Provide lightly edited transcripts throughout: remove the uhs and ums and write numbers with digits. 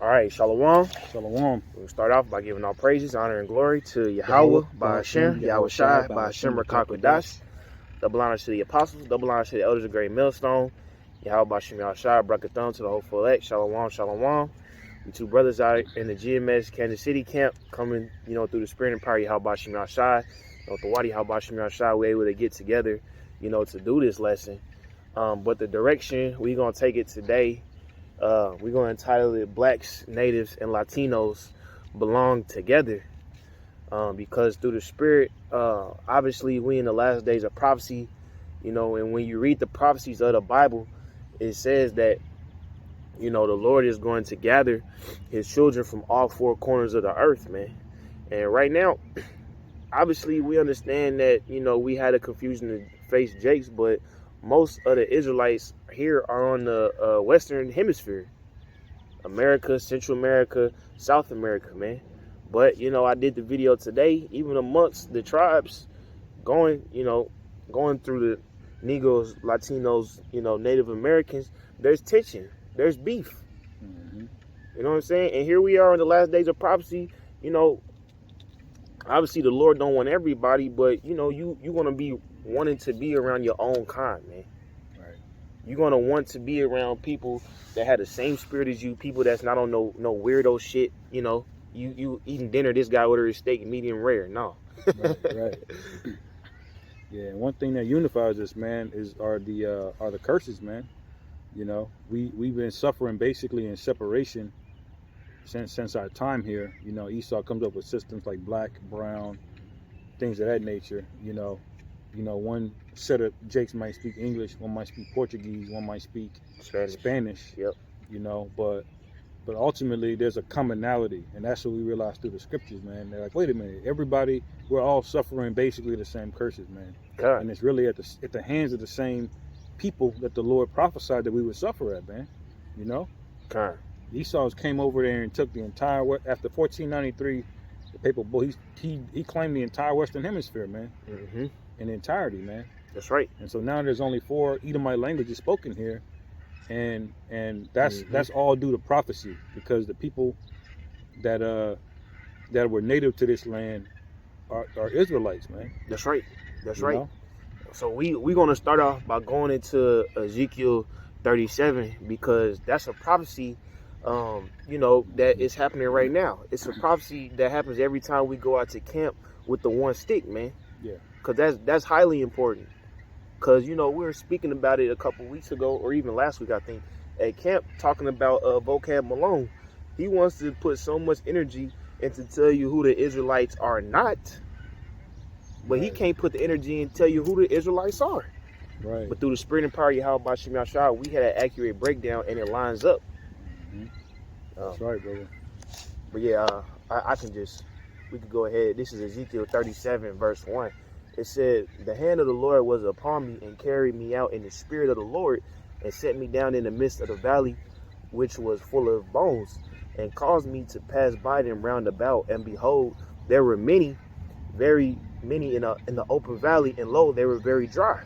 All right, Shalom. Shalom. We'll start off by giving all praises, honor, and glory to Yahweh, Ba'ashem, Yahweh Shai, Ba'ashem, Rakakwadash. Double honor to the apostles, double honor to the elders of Great Millstone. Yahweh, Ba'ashem, Yahweh Shai, Brakathon to the hopeful elect. Shalom, Shalom. The two brothers out in the GMS Kansas City camp coming, through the spirit and power of Yahweh, Ba'ashem, Yahweh Shai. With the Wadi, Yahweh, Ba'ashem, Yahweh Shai, we're able to get together, to do this lesson. But the direction we're going to take it today, we're going to entitle it Blacks, Natives, and Latinos Belong Together. Because through the spirit, obviously we in the last days of prophecy, and when you read the prophecies of the Bible, it says that, the Lord is going to gather his children from all four corners of the earth, man. And right now, obviously we understand that, we had a confusion to face Jakes, but most of the Israelites here are on the Western Hemisphere. America, Central America, South America, man. But, I did the video today, even amongst the tribes going through the Negroes, Latinos, Native Americans, there's tension, there's beef. Mm-hmm. You know what I'm saying? And here we are in the last days of prophecy, obviously the Lord don't want everybody, but, you want to be wanting to be around your own kind, man. Right. You're going to want to be around people that have the same spirit as you, people that's not on no weirdo shit, You eating dinner, this guy ordered his steak medium rare. No. Right. Yeah, and one thing that unifies us, man, are the curses, man. We've been suffering basically in separation since our time here. Esau comes up with systems like black, brown, things of that nature. One set of Jakes might speak English, one might speak Portuguese, one might speak Spanish. Yep. But ultimately there's a commonality, and that's what we realize through the scriptures, man. They're like, wait a minute, everybody, we're all suffering basically the same curses, man. God. And it's really at the hands of the same people that the Lord prophesied that we would suffer at, man. God. Esau came over there and took the entire, after 1493, the papal bull, he claimed the entire Western Hemisphere, man. Mm-hmm. In entirety, man. That's right. And so now there's only 4 Edomite languages spoken here, and that's all due to prophecy, because the people that were native to this land are Israelites, man. That's right. That's right. So we're gonna start off by going into Ezekiel 37, because that's a prophecy, that is happening right now. It's a prophecy that happens every time we go out to camp with the one stick, man. Yeah. Because that's highly important. Because, we were speaking about it a couple weeks ago, or even last week, I think, at camp, talking about Vocab Malone. He wants to put so much energy into tell you who the Israelites are not, but he can't put the energy and tell you who the Israelites are. Right. But through the spirit and power of Yahweh Ba'ashem Yahweh Shai, we had an accurate breakdown, and it lines up. Mm-hmm. That's right, brother. But yeah, we could go ahead. This is Ezekiel 37, verse 1. It said, the hand of the Lord was upon me and carried me out in the spirit of the Lord and set me down in the midst of the valley, which was full of bones, and caused me to pass by them round about. And behold, there were many, very many in the open valley, and lo, they were very dry.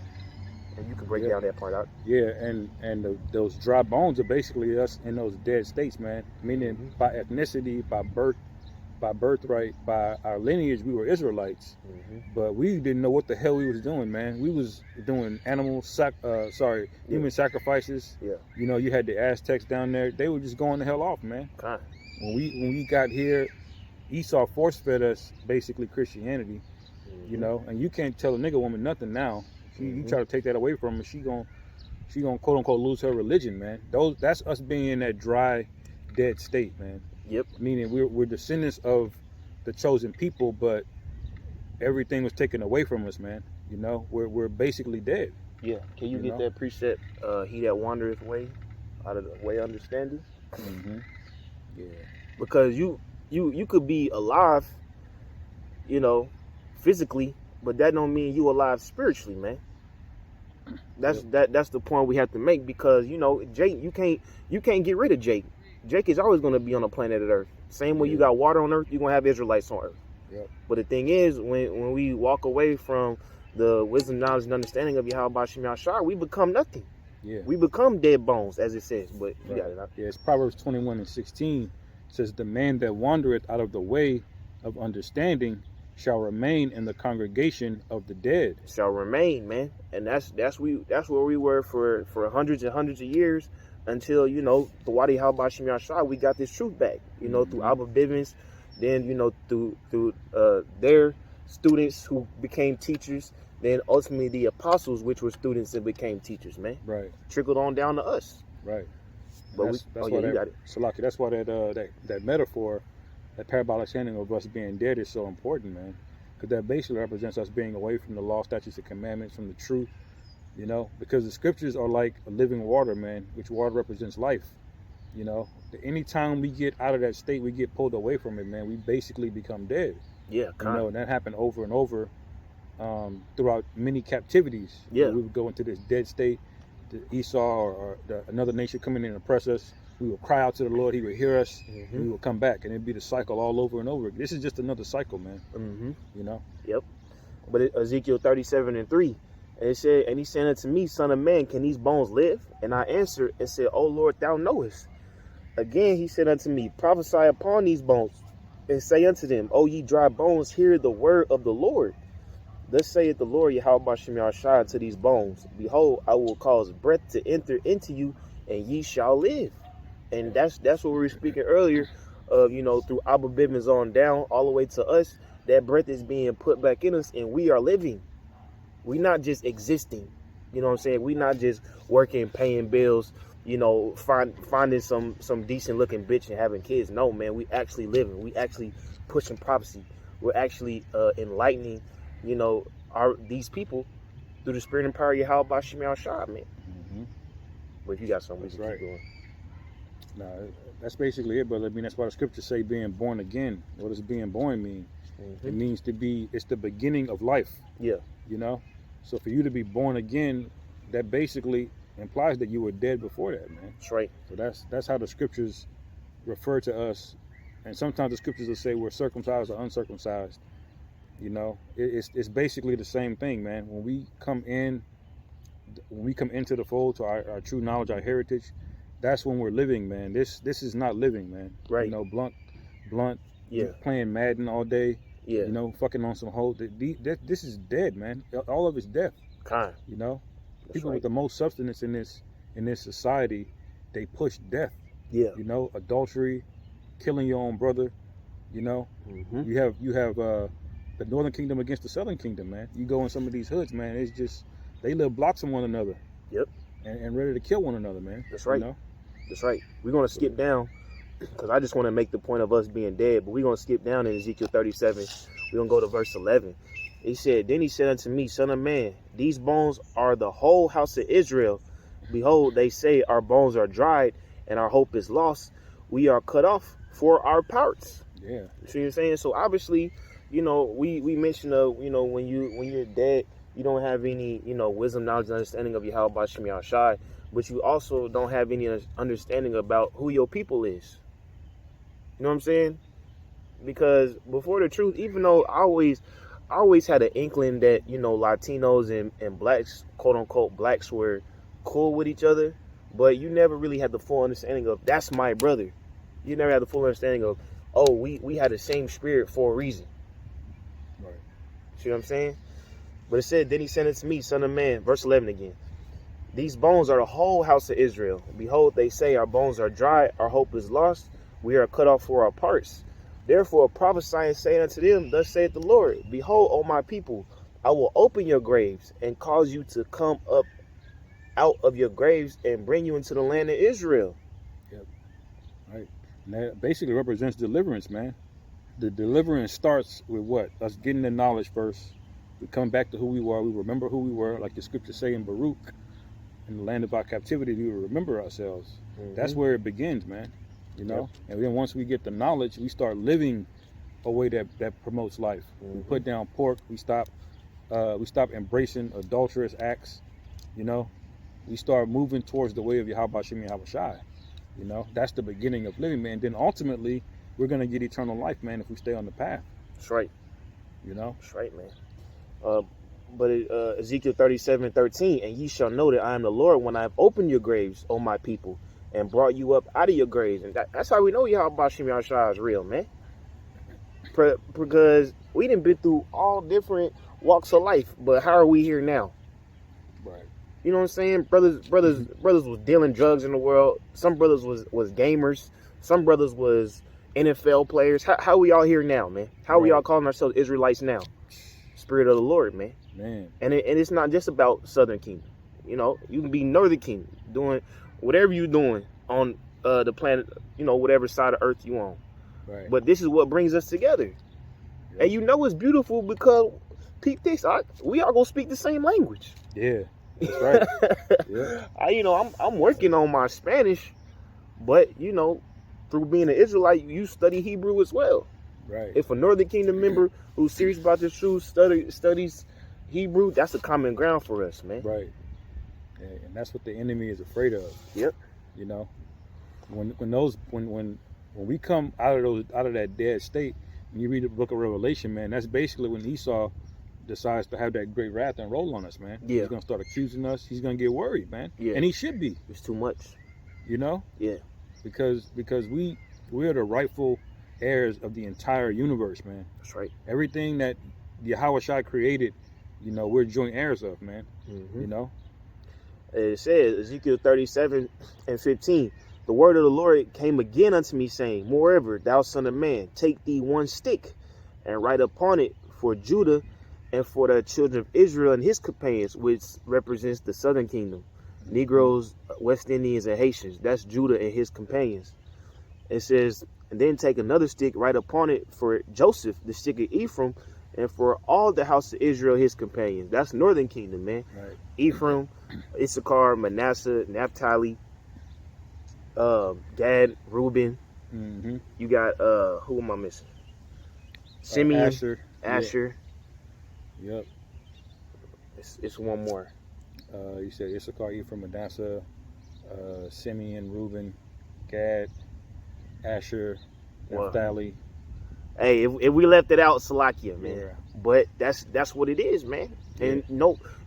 And you can break down that part out. Yeah, and those dry bones are basically us in those dead states, man. Meaning by ethnicity, by birthright, by our lineage, we were Israelites, but we didn't know what the hell we was doing, man. We was doing human sacrifices. Yeah. You had the Aztecs down there; they were just going the hell off, man. God. When we got here, Esau force fed us basically Christianity, and you can't tell a nigga woman nothing now. You try to take that away from her, she gonna quote unquote lose her religion, man. That's us being in that dry, dead state, man. Yep. Meaning we're descendants of the chosen people, but everything was taken away from us, man. We're basically dead. Yeah. Can you get that precept? He that wandereth way out of the way understanding. Mm-hmm. Yeah. Because you could be alive, physically, but that don't mean you alive spiritually, man. That's the point we have to make, because Jake, you can't get rid of Jake. Jake is always going to be on the planet of Earth. Same way you got water on Earth, you're going to have Israelites on Earth. Yep. But the thing is, when we walk away from the wisdom, knowledge, and understanding of Yahweh Ba'ashem Yahweh Shai, we become nothing. Yeah. We become dead bones, as it says. But you got it out. Yeah, it's Proverbs 21:16. says, the man that wandereth out of the way of understanding shall remain in the congregation of the dead. Shall remain, man. And that's where we were for hundreds and hundreds of years until, you know, the Wadi Halbashim Yashai, we got this truth back, you know, through Abba Bivens, then, you know, through their students who became teachers, then ultimately the apostles, which were students and became teachers, man. Right. Trickled on down to us. Right. But that's you why got it. Salaki, that's why that metaphor, that parabolic understanding of us being dead is so important, man. Because that basically represents us being away from the law, statutes, and commandments, from the truth, you know. Because the scriptures are like a living water, man, which water represents life, you know. Anytime we get out of that state, we get pulled away from it, man, we basically become dead. Yeah, you know, and that happened over and over throughout many captivities. Yeah. We would go into this dead state. Esau or another nation coming in and oppress us, we would cry out to the Lord, he would hear us, and we would come back, and it'd be the cycle all over and over. This is just another cycle, man. You know? Yep. But Ezekiel 37:3, and it said, and he said unto me, Son of man, can these bones live? And I answered and said, O Lord, thou knowest. Again he said unto me, prophesy upon these bones, and say unto them, O ye dry bones, hear the word of the Lord. Thus saith the Lord Yahweh Bashem Yahshai to these bones, behold, I will cause breath to enter into you, and ye shall live. And that's what we were speaking earlier of, you know, through Abba Bivens on down, all the way to us, that breath is being put back in us, and we are living. We're not just existing. You know what I'm saying? We're not just working, paying bills, you know, finding some decent looking bitch and having kids. No, man, we actually living. We actually pushing prophecy. We're actually enlightening, you know, these people through the spirit and power of Yahweh Bashem Yahshai, man. But if you got something, that's right. Doing. No, that's basically it, brother. I mean, that's why the scriptures say being born again. What does being born mean? It means it's the beginning of life. Yeah. You know? So for you to be born again, that basically implies that you were dead before that, man. That's right. So that's how the scriptures refer to us. And sometimes the scriptures will say we're circumcised or uncircumcised. You know, it's basically the same thing, man. When we come into the fold to our true knowledge, our heritage, that's when we're living, man. This is not living, man. Right. You know, blunt. Yeah. Playing Madden all day. Yeah. You know, fucking on some hoes. This is dead, man. All of it's death. Kind. You know, That's people right. with the most substance in this society, they push death. Yeah. You know, adultery, killing your own brother. You know, you have the Northern Kingdom against the Southern Kingdom, man. You go in some of these hoods, man. It's just they live blocks from one another. Yep. And ready to kill one another, man. That's right. You know? That's right. We're going to skip down because I just want to make the point of us being dead, but we're going to skip down in Ezekiel 37. We're going to go to verse 11. He said, then he said unto me, Son of man, these bones are the whole house of Israel. Behold, they say our bones are dried and our hope is lost. We are cut off for our parts. Yeah. You see what I'm saying? So obviously, you know, we mentioned, you know, when you're dead, you don't have any, you know, wisdom, knowledge, and understanding of Yahweh Bashem Yahshai, but you also don't have any understanding about who your people is. You know what I'm saying? Because before the truth, even though I always had an inkling that, you know, Latinos and blacks, quote unquote blacks, were cool with each other, but you never really had the full understanding of that's my brother. You never had the full understanding of, oh, we had the same spirit for a reason. Right. See what I'm saying? But it said, then he sent it to me, Son of man, verse 11 again. These bones are the whole house of Israel. Behold, they say our bones are dry, our hope is lost, we are cut off for our parts. Therefore prophesy and say unto them, thus saith the Lord, behold, O my people, I will open your graves and cause you to come up out of your graves and bring you into the land of Israel. Yep. Right. And that basically represents deliverance, man. The deliverance starts with what? Us getting the knowledge first. We come back to who we were. We remember who we were, like the scriptures say in Baruch. In the land of our captivity, we remember ourselves. That's where it begins, man. You know? Yep. And then once we get the knowledge, we start living a way that promotes life. We put down pork. We stop embracing adulterous acts. You know? We start moving towards the way of Yahweh Bashem Yahushai. You know? That's the beginning of living, man. Then ultimately, we're going to get eternal life, man, if we stay on the path. That's right. You know? That's right, man. But Ezekiel 37:13, and ye shall know that I am the Lord when I have opened your graves, O my people, and brought you up out of your graves. And that's how we know Yahweh Shem Yahshua is real, man. Because we done been through all different walks of life, but how are we here now? Right. You know what I'm saying? Brothers was dealing drugs in the world. Some brothers was gamers. Some brothers was NFL players. How we all here now, man? How we all calling ourselves Israelites now? Spirit of the Lord, man. Man. And it's not just about Southern Kingdom. You know, you can be Northern Kingdom, doing whatever you're doing on the planet, you know, whatever side of earth you on. Right. But this is what brings us together. Yep. And you know it's beautiful because, peep this, we all gonna speak the same language. Yeah, that's right. Yeah. You know, I'm working on my Spanish, but you know, through being an Israelite, you study Hebrew as well. Right. If a Northern Kingdom member who's serious about this truth studies Hebrew, that's a common ground for us, man. Right. And that's what the enemy is afraid of. Yep. You know, when we come out of that dead state, and you read the book of Revelation, man, that's basically when Esau decides to have that great wrath and roll on us, man. Yeah. He's gonna start accusing us. He's gonna get worried, man. Yeah. And he should be. It's too much. You know. Yeah. Because we're the rightful heirs of the entire universe, man. That's right. Everything that Yahweh Shai created, you know, we're joint heirs of, man. Mm-hmm. You know. It says, Ezekiel 37:15, the word of the Lord came again unto me, saying, moreover, thou son of man, take thee one stick, and write upon it for Judah and for the children of Israel and his companions, which represents the southern kingdom, Negroes, West Indians, and Haitians. That's Judah and his companions. It says, and then take another stick, write upon it for Joseph, the stick of Ephraim, and for all the house of Israel, his companions. That's northern kingdom, man. Right. Ephraim, Issachar, Manasseh, Naphtali, Gad, Reuben. Mm-hmm. You got who am I missing? Simeon, Asher. Yeah. Yep. It's one more. You said Issachar, Ephraim, Manasseh, Simeon, Reuben, Gad, Asher, Naphtali. Hey, if we left it out, Salakia, man. Yeah. But that's what it is, man. And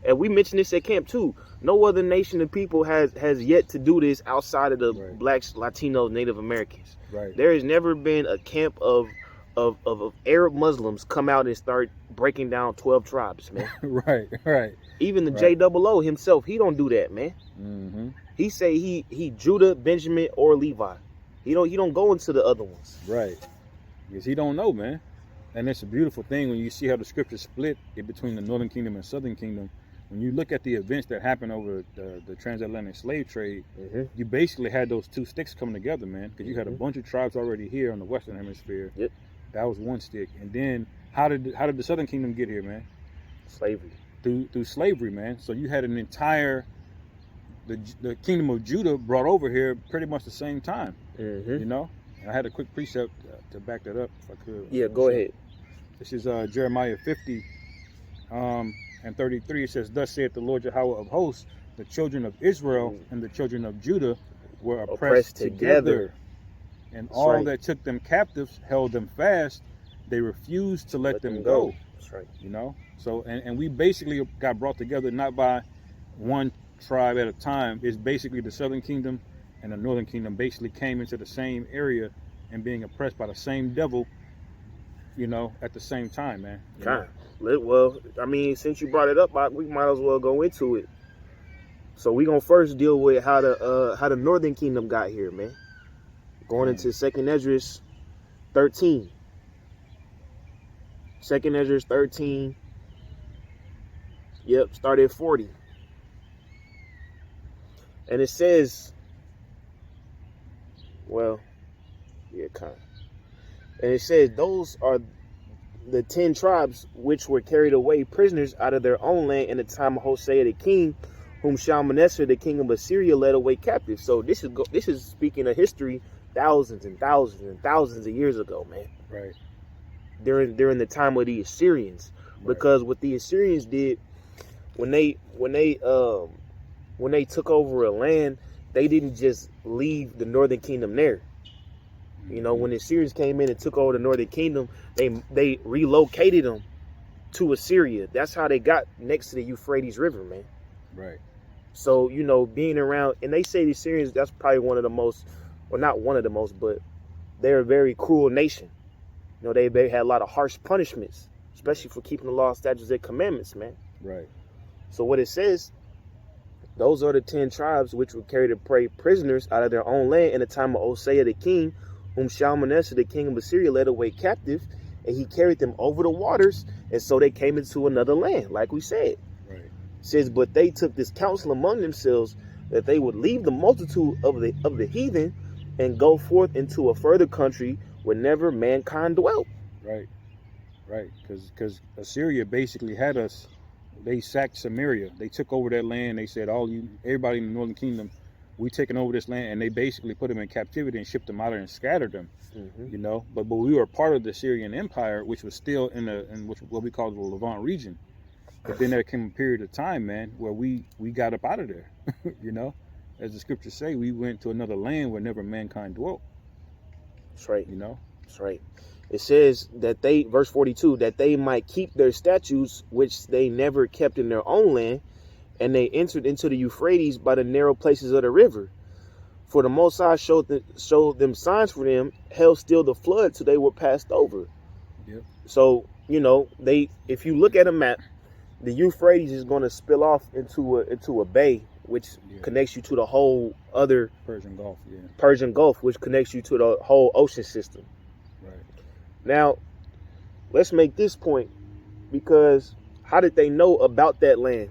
and we mentioned this at camp too. No other nation of people has yet to do this outside of the blacks, Latinos, Native Americans. Right. There has never been a camp of Arab Muslims come out and start breaking down 12 tribes, man. Right. Even the JOO himself, he don't do that, man. Mm-hmm. He say he Judah, Benjamin, or Levi. He don't go into the other ones. Right. Because he don't know, man. And it's a beautiful thing when you see how the scriptures split in between the Northern Kingdom and Southern Kingdom. When you look at the events that happened over the transatlantic slave trade, you basically had those two sticks coming together, man. Because you had a bunch of tribes already here on the Western Hemisphere. Yep. That was one stick. And then how did the Southern Kingdom get here, man? Slavery. Through slavery, man. So you had an entire the kingdom of Judah brought over here pretty much the same time. You know. And I had a quick precept to back that up, if I could. Yeah, go ahead. This is Jeremiah 50 and 33. It says, thus saith the Lord Yahweh of hosts, the children of Israel and the children of Judah were oppressed together. And That's all right. that took them captives held them fast. They refused to let them go. That's right. You know? So, and we basically got brought together not by one tribe at a time. It's basically the Southern Kingdom and the Northern Kingdom basically came into the same area and being oppressed by the same devil, you know, at the same time, man. Well, I mean, since you brought it up, we might as well go into it. So we gonna first deal with how the Northern Kingdom got here, man. Going into 2nd Esdras 13. 2nd Esdras 13. Yep, start at 40. And it says, well, yeah, kind of. And it says, those are the 10 tribes which were carried away prisoners out of their own land in the time of Hosea the king, whom Shalmaneser the king of Assyria led away captive. So this is speaking of history, thousands and thousands and thousands of years ago, man. Right. During the time of the Assyrians, because what the Assyrians did when they took over a land, they didn't just leave the Northern Kingdom there. You know, when the Assyrians came in and took over the Northern Kingdom, they relocated them to Assyria. That's how they got next to the Euphrates River, man. Right. So, being around, and they say the Syrians, that's probably one of the most, well, not one of the most, but they're a very cruel nation. They had a lot of harsh punishments, especially for keeping the law, statutes, and commandments, man. Right. So what it says, those are the 10 tribes which were carried to prey prisoners out of their own land in the time of Hosea the king, whom Shalmaneser the king of Assyria led away captive, and he carried them over the waters, and so they came into another land, like we said. Right. It says, but they took this counsel among themselves that they would leave the multitude of the heathen and go forth into a further country where never mankind dwelt. Right. Right. Because Assyria basically had us. They sacked Samaria. They took over that land. They said, everybody in the northern kingdom, we taking over this land, and they basically put them in captivity and shipped them out and scattered them. Mm-hmm. But we were part of the Syrian Empire, which was still in what we call the Levant region. But then there came a period of time, man, where we got up out of there. As the scriptures say, we went to another land where never mankind dwelt. That's right. That's right. It says that verse 42, that they might keep their statutes, which they never kept in their own land, and they entered into the Euphrates by the narrow places of the river. For the Most High showed them signs for them, held still the flood till they were passed over. Yep. So, if you look at a map, the Euphrates is going to spill off into a bay, which connects you to the whole other Persian Gulf, which connects you to the whole ocean system. Right. Now, let's make this point, because how did they know about that land?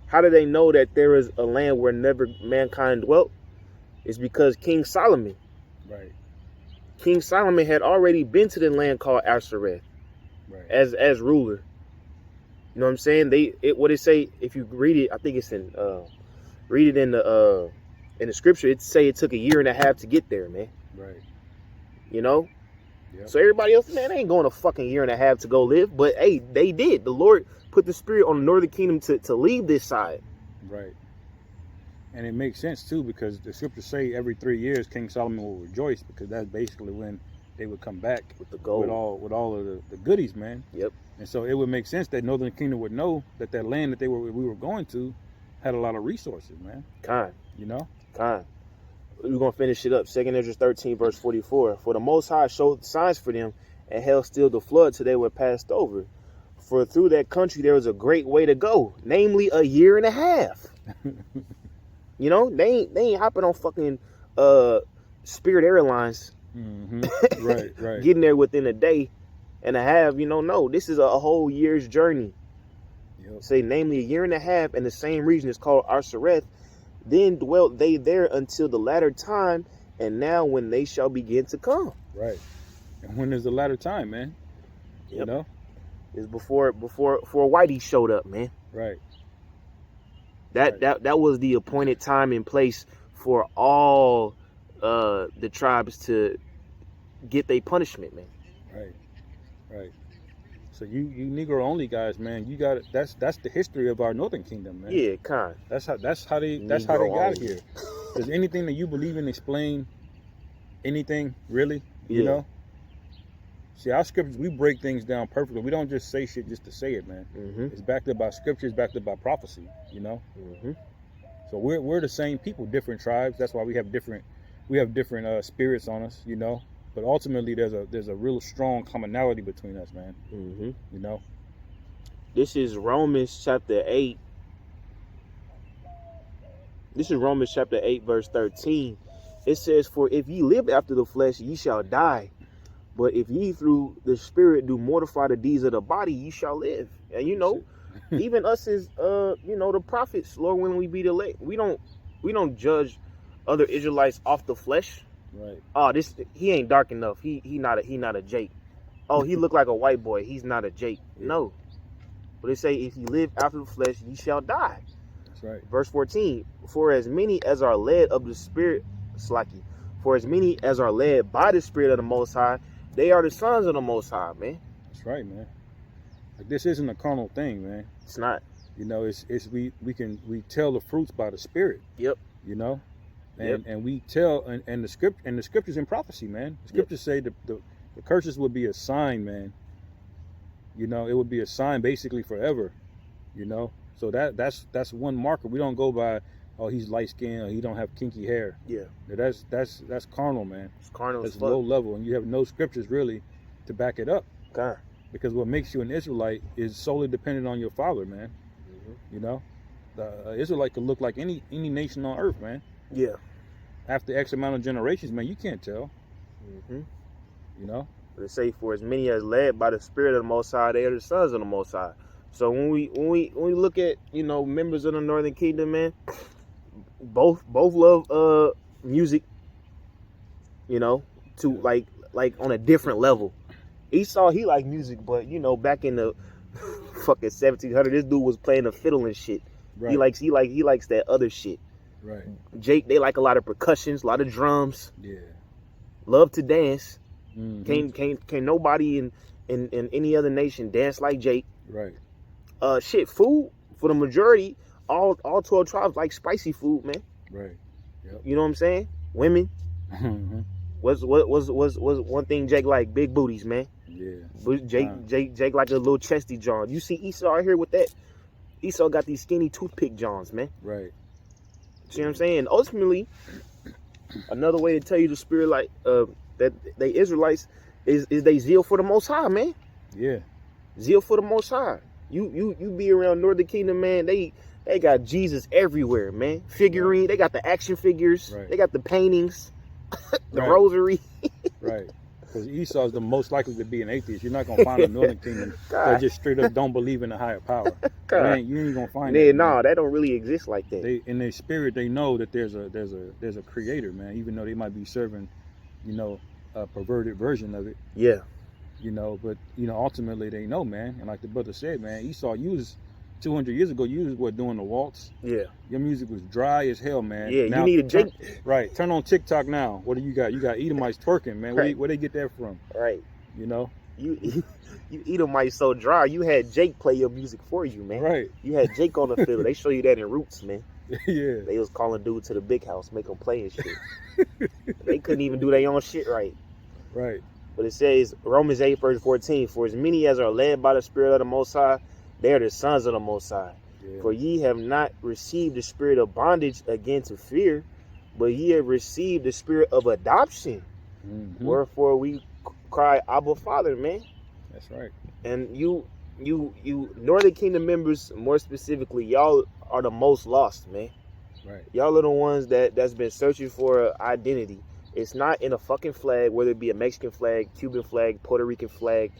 How did they know that there is a land where never mankind dwelt? It's because King Solomon. Right. King Solomon had already been to the land called Ashereth, right, as ruler. You know what I'm saying? What it say, if you read it, I think it's in read it in the scripture, it say it took 1.5 years to get there, man. Right. Yep. So So everybody else, man, they ain't going a fucking 1.5 years to go live. But hey, they did. The Lord put the spirit on the northern kingdom to leave this side. Right. And it makes sense too, because the scriptures say every 3 years King Solomon will rejoice, because that's basically when they would come back with the gold, with all of the goodies, man. Yep. And so it would make sense that Northern Kingdom would know that land that we were going to had a lot of resources, man. Kind. Kind. We're going to finish it up. 2 Ezra 13, verse 44. For the Most High showed signs for them and held still the flood till they were passed over. For through that country there was a great way to go, namely 1.5 years. They ain't hopping on fucking Spirit Airlines. Mm-hmm. Right. Getting there within 1.5 days. No, this is a whole year's journey. Yep. Say, namely 1.5 years, and the same region is called Ashereth. Then dwelt they there until the latter time, and now when they shall begin to come. Right. And when is the latter time, man? Yep. It's before Whitey showed up, man. Right. That was the appointed time and place for all the tribes to get their punishment, man. Right. So you Negro only guys, man, you got it. That's the history of our Northern Kingdom, man. Yeah, kind. That's how they got here. Does anything that you believe in explain anything really? Yeah. See, our scriptures, we break things down perfectly. We don't just say shit just to say it, man. Mm-hmm. It's backed up by scripture. It's backed up by prophecy. Mm-hmm. So we're the same people, different tribes. That's why we have different spirits on us, But ultimately, there's a real strong commonality between us, man. Mm-hmm. This is Romans chapter 8. This is Romans chapter 8, verse 13. It says, "For if ye live after the flesh, ye shall die. But if ye through the Spirit do mortify the deeds of the body, ye shall live." And even us as the prophets, Lord willing, we be the elect. We don't judge other Israelites off the flesh. Right. Oh, he ain't dark enough. He not a Jake. Oh, he look like a white boy. He's not a Jake. Yeah. No. But they say, if you live after the flesh, ye shall die. That's right. Verse 14. For as many as are led of the Spirit, for as many as are led by the Spirit of the Most High, they are the sons of the Most High, man. That's right, man. Like, this isn't a carnal thing, man. It's not. It's we tell the fruits by the Spirit. Yep. And we tell and the scriptures in prophecy, man. The scriptures say the curses would be a sign, man. It would be a sign basically forever. So that's one marker. We don't go by, oh, he's light skinned or he don't have kinky hair. Yeah. That's carnal, man. It's carnal That's as fuck. low level, and you have no scriptures really to back it up. God. Because what makes you an Israelite is solely dependent on your father, man. Mm-hmm. You know, the Israelite could look like any nation on earth, man. Yeah. After X amount of generations, man, you can't tell. Mm-hmm. You know. But it say, for as many as led by the Spirit of the Most High, they are the sons of the Most High. So when we look at, you know, members of the Northern Kingdom, man, both love music, you know, to like on a different level. Esau, he like music, but you know, back in the fucking 1700s, this dude was playing the fiddle and shit. Right. He likes that other shit. Right. Jake, they like a lot of percussions, a lot of drums. Yeah. Love to dance. Mm-hmm. Can't nobody in any other nation dance like Jake. Right. Shit, food for the majority, all 12 tribes like spicy food, man. Right. Yep. You know what I'm saying? Women. Mm-hmm. Was one thing Jake like? Big booties, man. Yeah. But Jake like a little chesty John. You see Esau out here with that? Esau got these skinny toothpick Johns, man. Right. See what I'm saying? Ultimately, another way to tell you the spirit like that they Israelites is they zeal for the Most High, man. Yeah. Zeal for the Most High. You be around Northern Kingdom, man. They got Jesus everywhere, man. Figurine. Right. They got the action figures. Right. They got the paintings, the rosary. Right. Because Esau is the most likely to be an atheist. You're not gonna find a Northern Kingdom that just straight up don't believe in a higher power. You ain't gonna find that. No, that don't really exist like that. They in their spirit, they know that there's a creator, man. Even though they might be serving, you know, a perverted version of it. Yeah. You know, but you know, ultimately they know, man. And like the brother said, man, Esau, you was 200 years ago, you was doing the waltz. Yeah. Your music was dry as hell, man. Yeah, now, you need a Jake. Right. Turn on TikTok now. What do you got? You got Edomites twerking, man. Where they get that from? Right. You know? You Edomites so dry, you had Jake play your music for you, man. Right. You had Jake on the fiddle. They show you that in Roots, man. Yeah. They was calling dude to the big house, make them play and shit. They couldn't even do their own shit right. Right. But it says, Romans 8, verse 14, for as many as are led by the Spirit of the Most High, they are the sons of the Most High. Yeah. For ye have not received the spirit of bondage again to fear, but ye have received the spirit of adoption. Mm-hmm. Wherefore we cry, Abba, Father, man. That's right. And you Northern Kingdom members, more specifically, y'all are the most lost, man. Right. Y'all are the ones that's been searching for identity. It's not in a fucking flag, whether it be a Mexican flag, Cuban flag, Puerto Rican flag,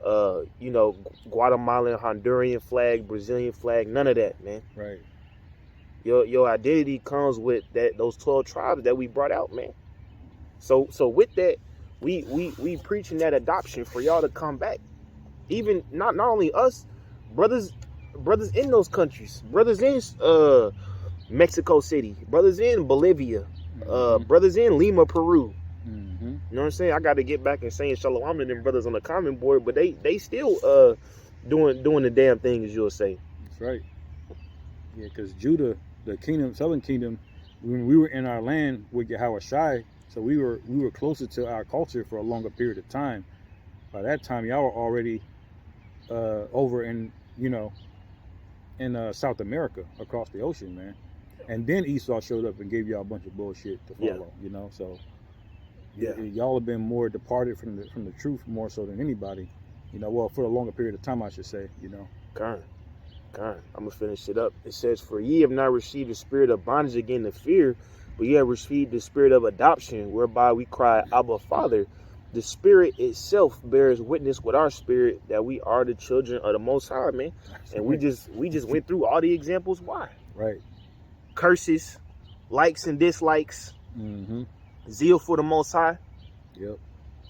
you know, Guatemalan, Honduran flag, Brazilian flag, none of that, man. Right. Your identity comes with those 12 tribes that we brought out, man. So with that, we preaching that adoption for y'all to come back. Even not only us, brothers in those countries, brothers in Mexico City, brothers in Bolivia, brothers in Lima, Peru. Mm-hmm. You know what I'm saying? I got to get back and saying shalom to them brothers on the comment board, but they still doing the damn thing, as you'll say. That's right. Yeah, because Judah, the kingdom, southern kingdom, when we were in our land with Yahweh Shai, so we were closer to our culture for a longer period of time. By that time, y'all were already over in, you know, in South America, across the ocean, man. And then Esau showed up and gave y'all a bunch of bullshit to follow, you know. So y'all have been more departed from the truth more so than anybody, you know. Well, for a longer period of time, I should say, you know. God, I'm gonna finish it up. It says, "For ye have not received the spirit of bondage again to fear, but ye have received the spirit of adoption, whereby we cry, Abba, Father. The Spirit itself bears witness with our spirit that we are the children of the Most High, man." And we just went through all the examples. Why? Right. Curses, likes and dislikes, zeal for the Most High. Yep.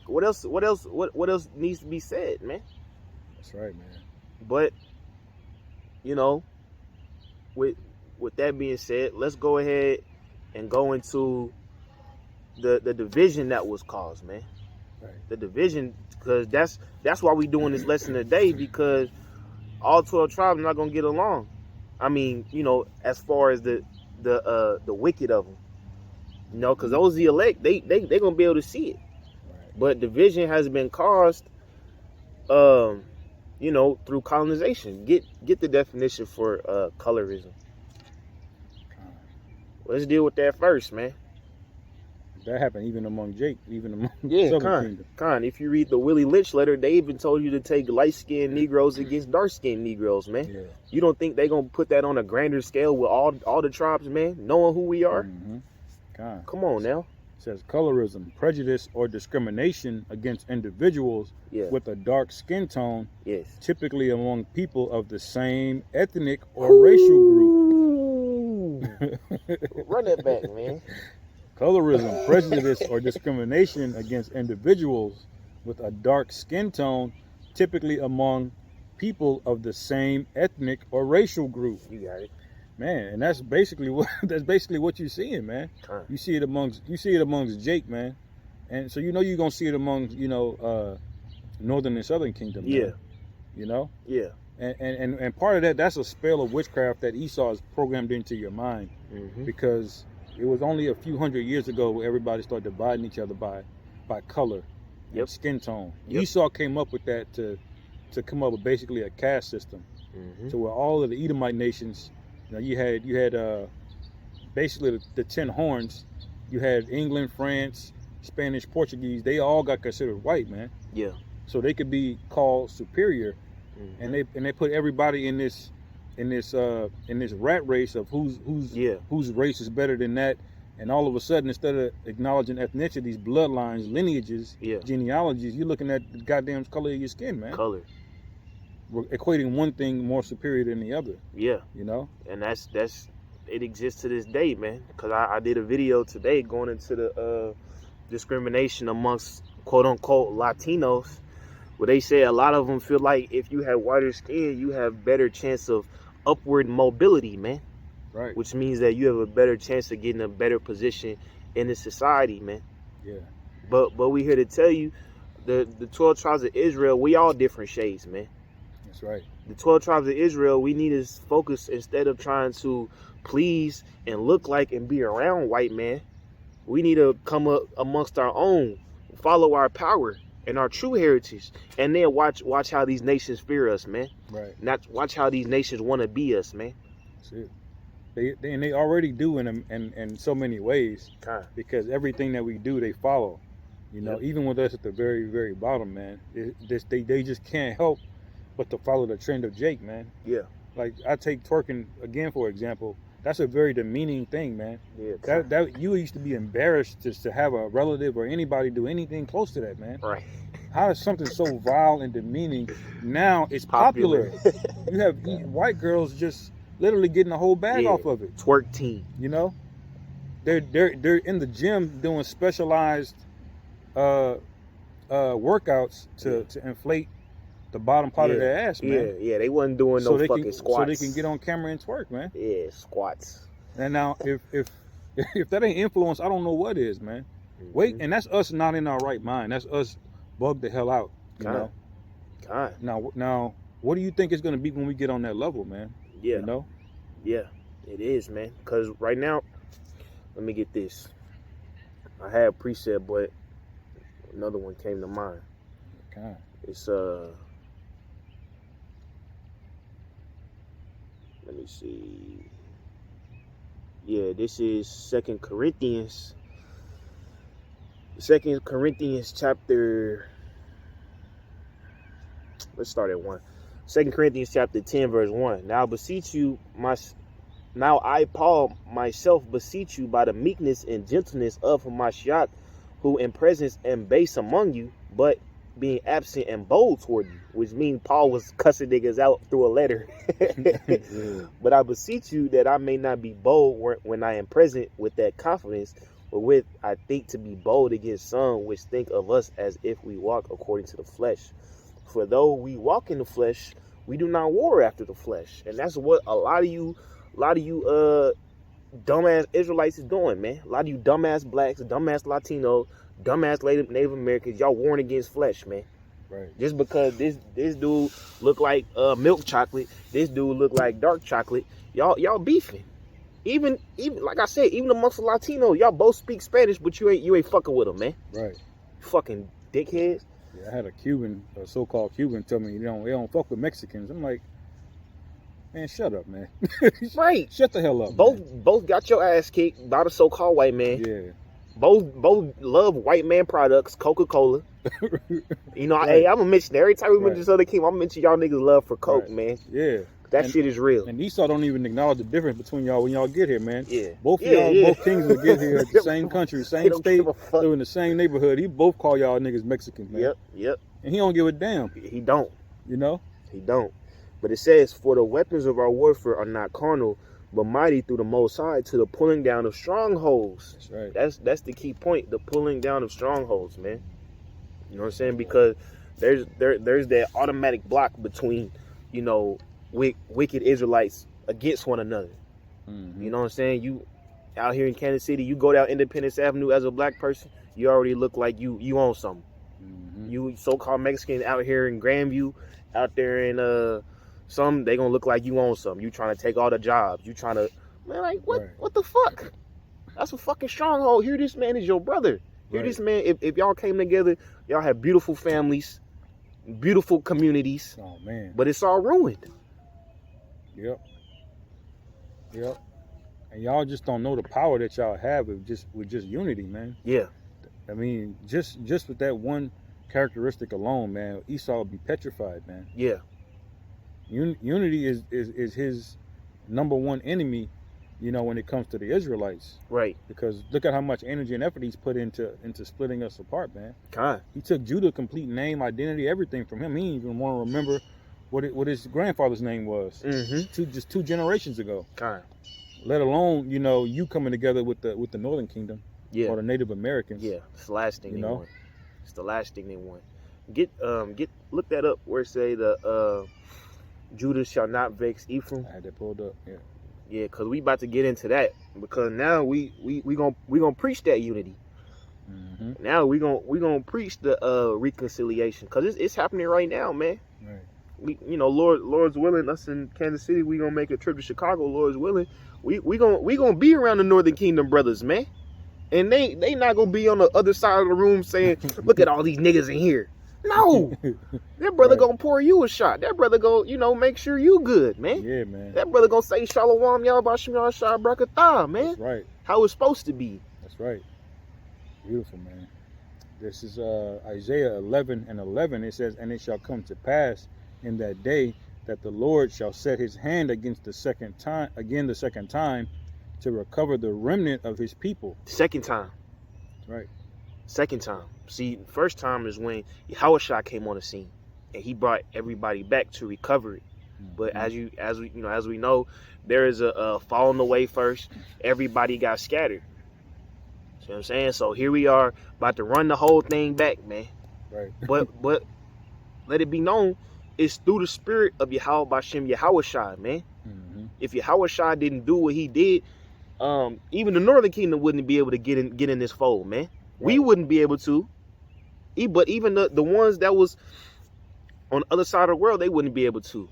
What else needs to be said, man? That's right, man. But you know, with that being said, let's go ahead and go into the division that was caused, man. Right. The division, because that's why we doing this lesson today, because all 12 tribes are not gonna get along. I mean, you know, as far as the wicked of them, you know, because those the elect, they gonna be able to see it. Right. But division has been caused you know, through colonization. Get the definition for colorism. Let's deal with that first, man. That happened even among Jake, even among Southern Kingdom. Con, if you read the Willie Lynch letter, they even told you to take light-skinned Negroes against dark-skinned Negroes, man. Yeah. You don't think they gonna put that on a grander scale with all the tribes, man, knowing who we are? Mm-hmm. Come on now. It says colorism, prejudice or discrimination against individuals with a dark skin tone, typically among people of the same ethnic or racial group. Run that back, man. Colorism, prejudice, or discrimination against individuals with a dark skin tone, typically among people of the same ethnic or racial group. You got it, man. And that's basically what you're seeing, man. You see it amongst Jake, man. And so you're gonna see it among Northern and Southern Kingdom. Man. Yeah. You know. Yeah. And part of that's a spell of witchcraft that Esau is programmed into your mind, because it was only a few hundred years ago where everybody started dividing each other by color and skin tone. Esau came up with that to come up with basically a caste system. So where all of the Edomite nations, you had basically the 10 horns. You had England, France, Spanish, Portuguese. They all got considered white, man. Yeah. So they could be called superior, and they put everybody in this rat race of whose race is better than that, and all of a sudden, instead of acknowledging ethnicities, bloodlines, lineages, genealogies, you're looking at the goddamn color of your skin, man. Color. We're equating one thing more superior than the other. Yeah. You know? And that's it exists to this day, man. Because I did a video today going into the discrimination amongst quote unquote Latinos, where they say a lot of them feel like if you have whiter skin, you have better chance of upward mobility, man. Right. Which means that you have a better chance of getting a better position in the society, man. Yeah. But we here to tell you, the 12 tribes of Israel, we all different shades, man. That's right. The 12 tribes of Israel, we need to focus, instead of trying to please and look like and be around white man, we need to come up amongst our own, follow our power and our true heritage, and then watch how these nations fear us, man. Right. Not watch how these nations want to be us, man. That's it. They already do in so many ways, because everything that we do, they follow. You know, even with us at the very, very bottom, man, they just can't help but to follow the trend of Jake, man. Yeah. Like, I take twerking again, for example. That's a very demeaning thing, man. Yeah. That you used to be embarrassed to have a relative or anybody do anything close to that, man. Right. How is something so vile and demeaning now it's popular? You have white girls just literally getting a whole bag off of it. Twerk team. You know, they're in the gym doing specialized workouts to inflate the bottom part of their ass, man. Yeah, they wasn't doing no fucking squats. So they can get on camera and twerk, man. Yeah, squats. And now, if that ain't influence, I don't know what is, man. Wait, and that's us not in our right mind. That's us bugged the hell out, you know? God. Now, what do you think it's going to be when we get on that level, man? Yeah. You know? Yeah, it is, man. Because right now, let me get this. I had a preset, but another one came to mind. God. It's, let me see. Yeah, this is 2 Corinthians. 2 Corinthians chapter. Let's start at 1. 2 Corinthians chapter 10, verse 1. Now I, Paul, myself beseech you by the meekness and gentleness of Hamashiach, who in presence am base among you, but being absent and bold toward you, which means Paul was cussing niggas out through a letter. But I beseech you that I may not be bold when I am present with that confidence, but with I think to be bold against some which think of us as if we walk according to the flesh. For though we walk in the flesh, we do not war after the flesh. And that's what a lot of you dumbass Israelites is doing, man. A lot of you dumbass blacks, dumbass Latinos, dumbass Native Americans, y'all warring against flesh, man. Right. Just because this dude look like milk chocolate, this dude look like dark chocolate, y'all beefing. Even like I said, even amongst the Latinos, y'all both speak Spanish, but you ain't fucking with them, man. Right. Fucking dickheads. Yeah, I had a so-called Cuban, tell me they don't fuck with Mexicans. I'm like, man, shut up, man. Right. Shut the hell up. Both got your ass kicked by the so-called white man. Yeah. Both love white man products, Coca-Cola. You know, Right. hey, I'm gonna mention every time we Right. mention Southern Kingdom, I'm gonna mention y'all niggas love for Coke, Right. man. Yeah. That shit is real. And Esau don't even acknowledge the difference between y'all when y'all get here, man. Yeah. Both of Yeah, y'all, both kings will get here at the same country, He same don't state, give a fuck. live in the same neighborhood. He both call y'all niggas Mexicans, man. Yep. And he don't give a damn, He don't. you know? He don't. But it says, for the weapons of our warfare are not carnal, but mighty through the Most High to the pulling down of strongholds. That's right. That's the key point, the pulling down of strongholds, man. You know what I'm saying? Because there's that automatic block between, you know, wicked Israelites against one another. Mm-hmm. You know what I'm saying? You out here in Kansas City, you go down Independence Avenue as a black person, you already look like you own something. Mm-hmm. You so-called Mexican out here in Grandview, out there in they gonna look like you own something. You trying to take all the jobs. You trying to, man, like what? Right. What the fuck? That's a fucking stronghold. Here, this man is your brother. Here, Right. this man. If y'all came together, y'all have beautiful families, beautiful communities, Oh, man. but it's all ruined. Yep. And y'all just don't know the power that y'all have with just unity, man. Yeah, I mean, just with that one characteristic alone, man, Esau would be petrified, man. yeah, Unity is his number one enemy, you know, when it comes to the Israelites. right. Because look at how much energy and effort he's put into splitting us apart, man. Kind. He took Judah complete name, identity, everything from him. He didn't even want to remember what his grandfather's name was. Mm-hmm. Just 2 generations ago. Kind. Let alone, you know, you coming together with the Northern Kingdom Yeah. or the Native Americans. Yeah. It's the last thing You they know? want. It's the last thing they want. Get look that up where it say the Judah shall not vex Ephraim. I had that pulled up. Yeah. Yeah, because we about to get into that because now we gonna preach that unity. Mm-hmm. Now we gonna preach the reconciliation because it's happening right now, man. Right. We Lord's willing, us in Kansas City, we gonna make a trip to Chicago. Lord's willing, we gonna be around the Northern Kingdom brothers, man. And they not gonna be on the other side of the room saying, "Look at all these niggas in here." No, that brother Right. gonna pour you a shot. That brother gonna make sure you good, man. Yeah, man. That brother gonna say Shalom Yahbashim Yahshua Brakatah, man. That's right. How it's supposed to be. That's right. Beautiful, man. This is Isaiah 11:11. It says, "And it shall come to pass in that day that the Lord shall set his hand against the second time, to recover the remnant of his people." Second time. That's right. Second time. See, first time is when Yahushua came on the scene and he brought everybody back to recover it. But Mhm. as we know, there is a falling away first. Everybody got scattered. See what I'm saying? So here we are about to run the whole thing back, man. Right. But let it be known, it's through the spirit of Yahweh Bashem Yahushua, man. Mm-hmm. If Yahushua didn't do what he did, even the Northern Kingdom wouldn't be able to get in this fold, man. We Right. wouldn't be able to. But even the ones that was on the other side of the world, they wouldn't be able to.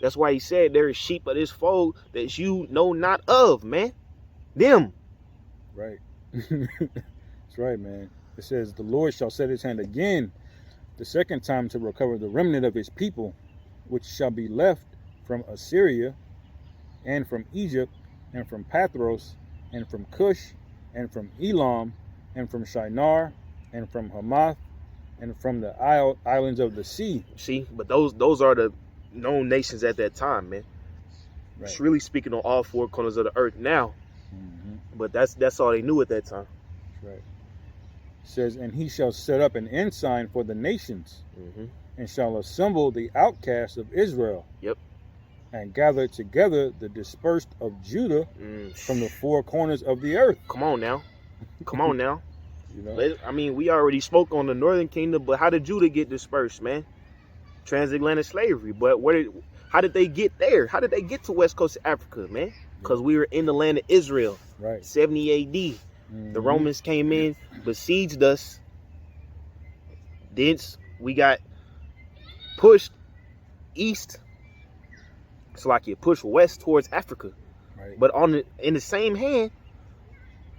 That's why he said there is sheep of this fold that you know not of, man. Them. Right. That's right, man. It says, "The Lord shall set his hand again the second time to recover the remnant of his people, which shall be left from Assyria and from Egypt and from Pathros and from Cush and from Elam and from Shinar and from Hamath and from the islands of the sea." See, but those are the known nations at that time, man. Right. It's really speaking on all 4 corners of the earth now. Mm-hmm. But that's all they knew at that time. Right. It says, "And he shall set up an ensign for the nations, Mm-hmm. and shall assemble the outcasts of Israel. Yep. And gather together the dispersed of Judah from the 4 corners of the earth." Come on now. Come on now. You know? I mean, we already spoke on the Northern Kingdom, but how did Judah get dispersed, man? Transatlantic slavery. But how did they get there? How did they get to West Coast of Africa, man? Because we were in the land of Israel, Right. 70 AD. The Mhm. Romans came in, besieged us. Thence we got pushed east. It's like you push west towards Africa. Right. But in the same hand,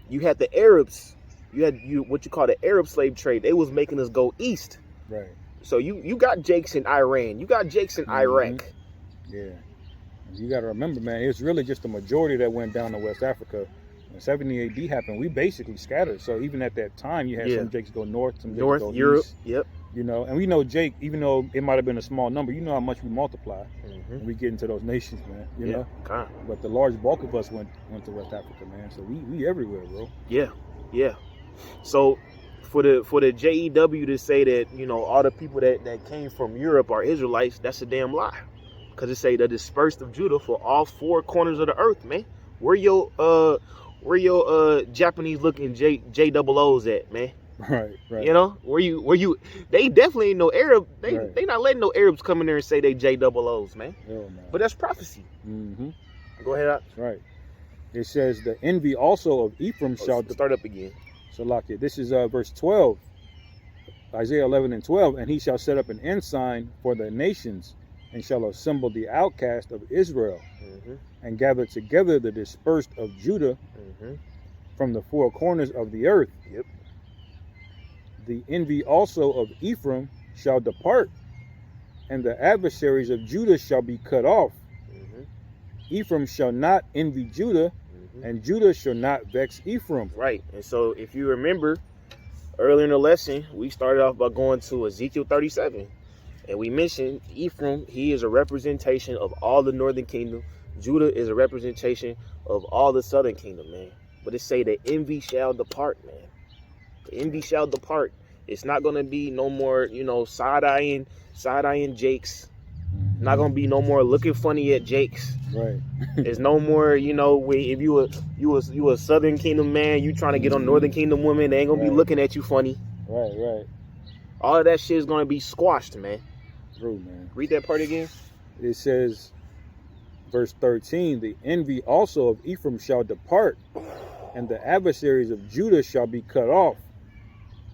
you had the Arabs. You had what you call the Arab slave trade. They was making us go east. Right. So you got Jakes in Iran. You got Jakes in Iraq. Yeah. You got to remember, man, it's really just the majority that went down to West Africa. When 70 AD happened, we basically scattered. So even at that time, you had some Jakes go north, some Jakes go Europe, east. yep. You know, and we know Jake, even though it might have been a small number, you know how much we multiply when we get into those nations, man. You know? But the large bulk of us went to West Africa, man. So we everywhere, bro. Yeah, yeah. So for the JEW to say that, you know, all the people that came from Europe are Israelites, that's a damn lie. Because it say the dispersed of Judah for all four corners of the earth, man. Where your Japanese looking JOOs at, man? Right. You know, where you they definitely ain't no Arab. They not letting no Arabs come in there and say they JOOs, man. Hell no. But that's prophecy. Go ahead. That's right. It says the envy also of Ephraim shall start up again. So like it. This is verse 12. Isaiah 11 and 12. And he shall set up an ensign for the nations, and shall assemble the outcast of Israel, and gather together the dispersed of Judah from the four corners of the earth. Yep. The envy also of Ephraim shall depart, and the adversaries of Judah shall be cut off. Ephraim shall not envy Judah, and Judah shall not vex Ephraim. Right. And so if you remember, earlier in the lesson, we started off by going to Ezekiel 37. And we mentioned Ephraim, he is a representation of all the northern kingdom. Judah is a representation of all the southern kingdom, man. But it say the envy shall depart, man. The envy shall depart. It's not going to be no more, you know, side-eyeing Jakes. Not going to be no more looking funny at Jakes. Right. There's no more, you know, if you a southern kingdom man, you trying to get on northern kingdom women, they ain't going to be looking at you funny. Right. All of that shit is going to be squashed, man. True, man. Read that part again. It says, verse 13, the envy also of Ephraim shall depart, and the adversaries of Judah shall be cut off.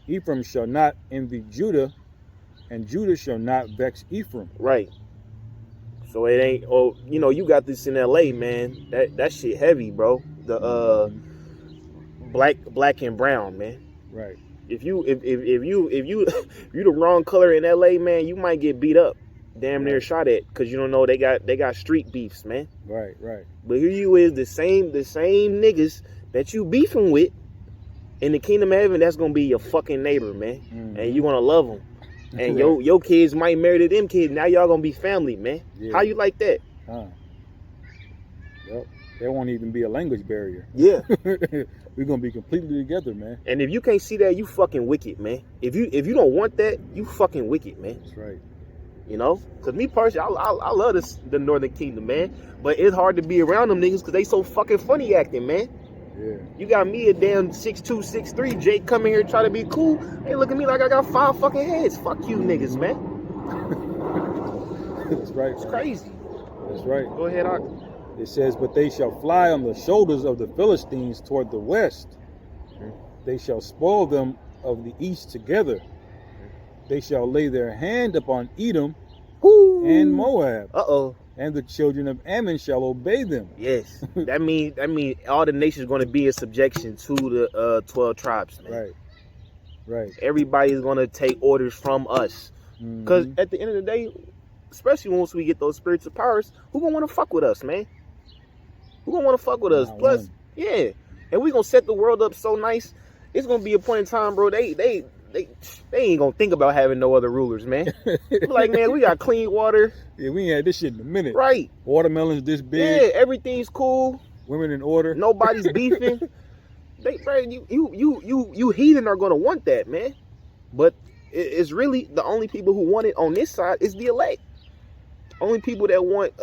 Ephraim shall not envy Judah, and Judah shall not vex Ephraim. Right. So it ain't, you know, you got this in LA, man. That shit heavy, bro. The black and brown, man. Right. If you the wrong color in LA, man, you might get beat up, damn near shot at, because you don't know they got street beefs, man. Right. But here you is the same niggas that you beefing with in the kingdom of heaven. That's gonna be your fucking neighbor, man, and you gonna love them, and your kids might marry to them kids. Now y'all gonna be family, man. Yeah. How you like that? Yep. There won't even be a language barrier. Yeah. We're gonna be completely together, man. And if you can't see that, you fucking wicked, man. If you don't want that, you fucking wicked, man. That's right. You know, because me personally, I love the Northern Kingdom, man. But it's hard to be around them niggas because they so fucking funny acting, man. Yeah. You got me a damn 6'2", 6'3", Jake coming here trying to be cool. They look at me like I got 5 fucking heads. Fuck you niggas, man. That's right. It's crazy. That's right. Go ahead, Art. It says, but they shall fly on the shoulders of the Philistines toward the west. They shall spoil them of the east together. They shall lay their hand upon Edom and Moab. And the children of Ammon shall obey them. Yes. that mean all the nations going to be in subjection to the 12 tribes, man. Right. Everybody's going to take orders from us. Because at the end of the day, especially once we get those spiritual powers, who going to want to fuck with us, man? Who going to want to fuck with us? Plus, yeah. And we going to set the world up so nice. It's going to be a point in time, bro, they ain't gonna think about having no other rulers, man. Like, man, we got clean water. Yeah, we ain't had this shit in a minute. Right. Watermelons this big. Yeah, everything's cool. Women in order. Nobody's beefing. Bro, you heathen are gonna want that, man. But it's really the only people who want it on this side is the elect. Only people that want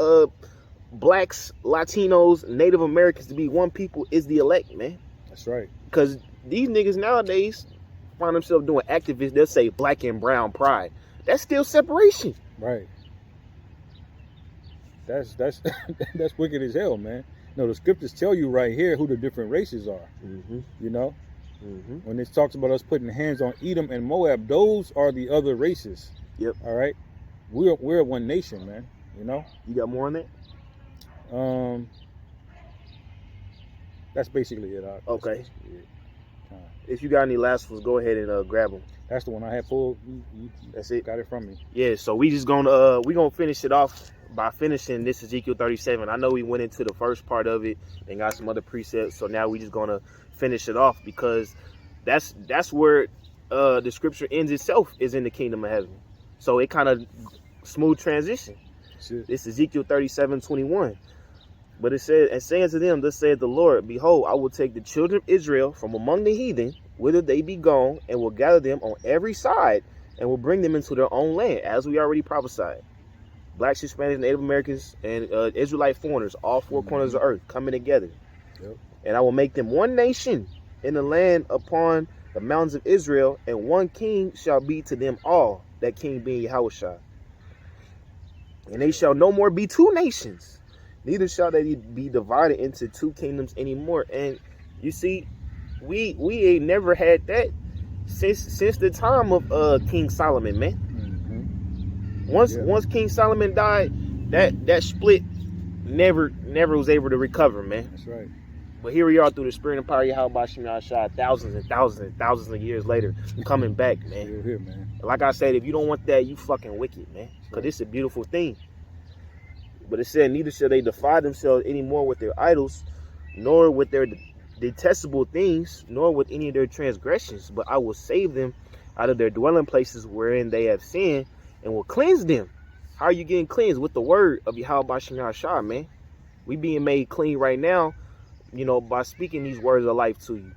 blacks, Latinos, Native Americans to be one people is the elect, man. That's right. Because these niggas nowadays find themselves doing activists. They'll say black and brown pride. That's still separation. Right. That's that's wicked as hell, man. No, the scriptures tell you right here who the different races are. You know, when it talks about us putting hands on Edom and Moab, those are the other races. Yep. All right. We're one nation, man. You know. You got more on that? That's basically it. Okay. If you got any last ones, go ahead and grab them. That's the one I had pulled. You That's it. got it from me. Yeah, so we just gonna finish it off by finishing this Ezekiel 37. I know we went into the first part of it and got some other precepts, so now we just gonna finish it off because that's where the scripture ends itself, is in the kingdom of heaven. So it kind of smooth transition. It's Ezekiel 37:21. But it says, and saying to them, thus saith the Lord, behold, I will take the children of Israel from among the heathen, whither they be gone, and will gather them on every side, and will bring them into their own land, as we already prophesied. Blacks, Hispanics, Native Americans, and Israelite foreigners, all four corners of the earth, coming together. Yep. And I will make them one nation in the land upon the mountains of Israel, and one king shall be to them all, that king being Yahushua. And they shall no more be two nations, neither shall they be divided into two kingdoms anymore. And you see, we ain't never had that since the time of King Solomon, man. Once King Solomon died, that split never was able to recover, man. That's right. But here we are through the spirit and power of Yahweh Bashim Yahshua, thousands and thousands and thousands of years later, coming back, man. Still here, man. Like I said, if you don't want that, you fucking wicked, man. Because it's a beautiful thing. But it said, neither shall they defile themselves anymore with their idols, nor with their detestable things, nor with any of their transgressions. But I will save them out of their dwelling places wherein they have sinned, and will cleanse them. How are you getting cleansed? With the word of Yahweh Bashim Yahshua, man. We being made clean right now, you know, by speaking these words of life to you.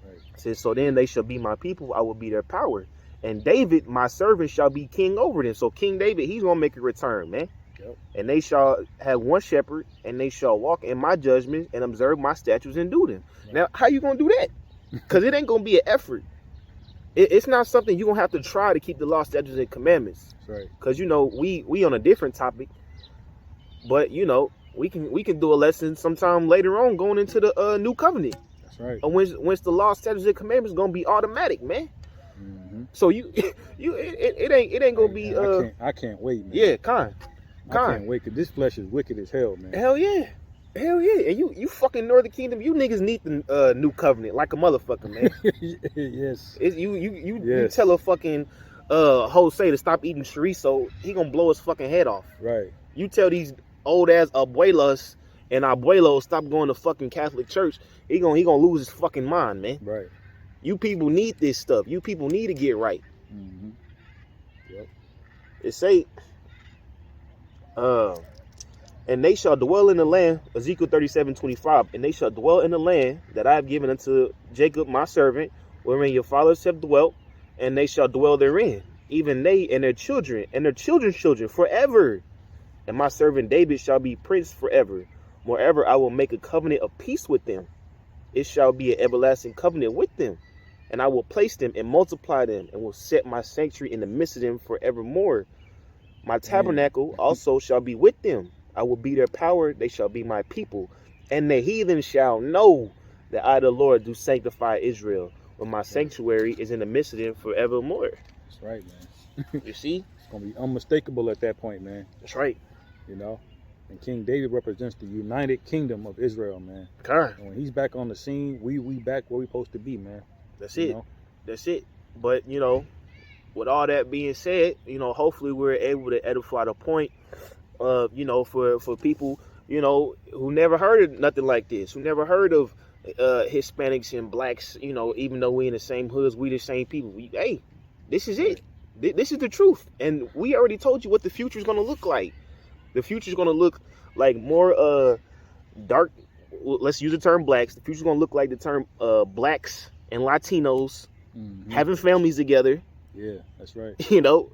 Right. It says, so then they shall be my people, I will be their power. And David, my servant, shall be king over them. So King David, he's going to make a return, man. Yep. And they shall have one shepherd, and they shall walk in my judgments and observe my statutes and do them. Right. Now, how you going to do that? Because it ain't going to be an effort. It's not something you're going to have to try to keep the law, statutes, and commandments. Right. Because, you know, we on a different topic. But, you know, we can do a lesson sometime later on going into the new covenant. That's right. And when's the law, statutes, and commandments going to be automatic, man. Mm-hmm. So it ain't gonna be. I can't wait, man. Yeah, I can't wait, because this flesh is wicked as hell, man. Hell yeah. And you fucking Northern Kingdom, you niggas need the new covenant like a motherfucker, man. Yes. You tell a fucking Jose to stop eating chorizo, he gonna blow his fucking head off. Right. You tell these old ass abuelas and abuelos stop going to fucking Catholic church, he gonna lose his fucking mind, man. Right. You people need this stuff. You people need to get right. Mm-hmm. Yep. It say, and they shall dwell in the land, Ezekiel 37:25, and they shall dwell in the land that I have given unto Jacob my servant, wherein your fathers have dwelt, and they shall dwell therein, even they and their children and their children's children forever. And my servant David shall be prince forever. Moreover, I will make a covenant of peace with them. It shall be an everlasting covenant with them. And I will place them and multiply them, and will set my sanctuary in the midst of them forevermore. My tabernacle also shall be with them. I will be their power, they shall be my people. And the heathen shall know that I, the Lord, do sanctify Israel, when my sanctuary is in the midst of them forevermore. That's right, man. You see? It's going to be unmistakable at that point, man. That's right. You know? And King David represents the united kingdom of Israel, man. Okay. And when he's back on the scene, we back where we supposed to be, man. That's it. Know? That's it. But, you know, with all that being said, you know, hopefully we're able to edify the point of, you know, for people, you know, who never heard of nothing like this, who never heard of Hispanics and blacks, you know, even though we in the same hoods, we the same people. Hey, this is it. This is the truth. And we already told you what the future is going to look like. The future is going to look like more dark. Let's use the term blacks. The future is going to look like the term blacks and Latinos having families together. Yeah, that's right. You know,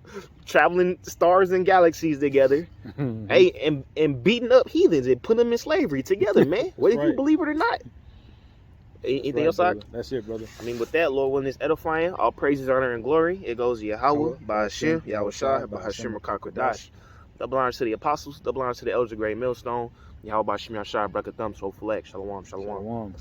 traveling stars and galaxies together. Hey, and beating up heathens and putting them in slavery together, man. Whether you believe it or not. Anything else, Doc? That's it, brother. I mean, with that, Lord willing, is edifying. All praises, honor, and glory. It goes to Yahweh, Ba'ashem, Yahushua, Ba'ashem, Rakakwadash. Double honor to the apostles, double honor to the elders of Great Millstone. Yahweh, Ba'ashem, Yahshua, Brakathum, Soul Select. Shalom, shalom. Shalom.